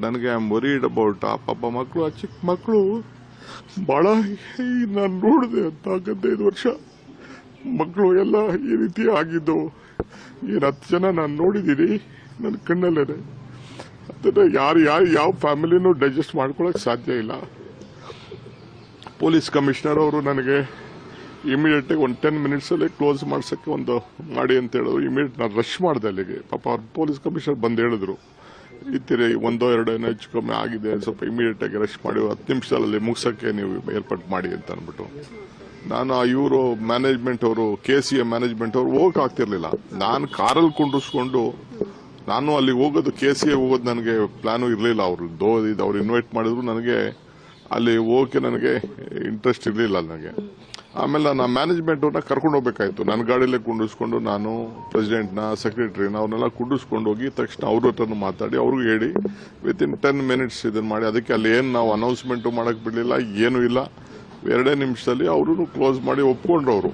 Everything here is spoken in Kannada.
ನನಗೆ ಐ ಆಮ್ ವರಿಡ್ ಅಬೌಟ್ ಆ ಪಾಪ ಮಕ್ಕಳು, ಆ ಚಿಕ್ಕ ಮಕ್ಕಳು ಬಹಳ ನಾನು ನೋಡಿದೆ ಅಂತ 15 ವರ್ಷ ಮಕ್ಕಳು ಎಲ್ಲ ಈ ರೀತಿ ಆಗಿದ್ದು. 10 ಜನ ನಾನು ನೋಡಿದ್ದೀನಿ ನನ್ನ ಕಣ್ಣಲ್ಲೇ. ಅದನ್ನ ಯಾರು ಯಾವ ಫ್ಯಾಮಿಲಿನೂ ಡೈಜೆಸ್ಟ್ ಮಾಡ್ಕೊಳಕ್ ಸಾಧ್ಯ ಇಲ್ಲ. ಪೊಲೀಸ್ ಕಮಿಷನರ್ ಅವರು ನನಗೆ ಇಮಿಡಿಯೇಟ್ ಆಗಿ 10 ಮಿನಿಟ್ಸ್ ಅಲ್ಲಿ ಕ್ಲೋಸ್ ಮಾಡ್ಸಕ್ಕೆ ಮಾಡಿ ಅಂತ ಹೇಳಿದ್ರು. ಇಮಿಡಿಯೇಟ್ ನಾನು ರಶ್ ಮಾಡಿದೆ ಅಲ್ಲಿಗೆ. ಪಾಪ ಪೊಲೀಸ್ ಕಮಿಷನರ್ ಬಂದು ಹೇಳಿದ್ರು, ಈ ತೀರಿ 1-2 ಹೆಚ್ಚು ಕಮ್ಮಿ ಆಗಿದೆ, ಸ್ವಲ್ಪ ಇಮಿಡಿಯೇಟ್ ಆಗಿ ರಶ್ ಮಾಡಿ 10 ನಿಮಿಷದಲ್ಲಿ ಮುಗಿಸಕ್ಕೆ ನೀವು ಏರ್ಪಾಟ್ ಮಾಡಿ ಅಂತ ಅಂದ್ಬಿಟ್ಟು. ನಾನು ಇವರು ಮ್ಯಾನೇಜ್ಮೆಂಟ್ ಅವರು KCA ಮ್ಯಾನೇಜ್ಮೆಂಟ್ ಅವರು ಹೋಗಕ್ ಆಗ್ತಿರ್ಲಿಲ್ಲ. ನಾನು ಕಾರಲ್ಲಿ ಕುಂಡಿಸ್ಕೊಂಡು ನಾನು ಅಲ್ಲಿ ಹೋಗೋದು KCA ಹೋಗೋದು ನನಗೆ ಪ್ಲಾನು ಇರಲಿಲ್ಲ. ಅವ್ರು ಇನ್ವೈಟ್ ಮಾಡಿದ್ರು, ನನಗೆ ಅಲ್ಲಿ ಹೋಗಕ್ಕೆ ನನಗೆ ಇಂಟ್ರೆಸ್ಟ್ ಇರಲಿಲ್ಲ ನನಗೆ. ಆಮೇಲೆ ನಾನು ಮ್ಯಾನೇಜ್ಮೆಂಟ್ ಅವ್ರನ್ನ ಕರ್ಕೊಂಡು ಹೋಗ್ಬೇಕಾಯ್ತು. ನನ್ನ ಗಾಡಿಯಲ್ಲೇ ಕುಂಡಿಸ್ಕೊಂಡು ನಾನು ಪ್ರೆಸಿಡೆಂಟ್ನ ಸೆಕ್ರೆಟರಿನ ಅವ್ರನ್ನೆಲ್ಲ ಕುಂಡಿಸ್ಕೊಂಡು ಹೋಗಿ ತಕ್ಷಣ ಅವ್ರ ಹತ್ರನೂ ಮಾತಾಡಿ ಅವ್ರಿಗೂ ಹೇಳಿ ವಿತಿನ್ 10 ಮಿನಿಟ್ಸ್ ಇದನ್ನ ಮಾಡಿ. ಅದಕ್ಕೆ ಅಲ್ಲಿ ಏನು ನಾವು ಅನೌನ್ಸ್ಮೆಂಟ್ ಮಾಡಕ್ ಬಿಡ್ಲಿಲ್ಲ, ಏನೂ ಇಲ್ಲ. 2 ನಿಮಿಷದಲ್ಲಿ ಅವರು ಕ್ಲೋಸ್ ಮಾಡಿ ಒಪ್ಕೊಂಡ್ರು ಅವರು.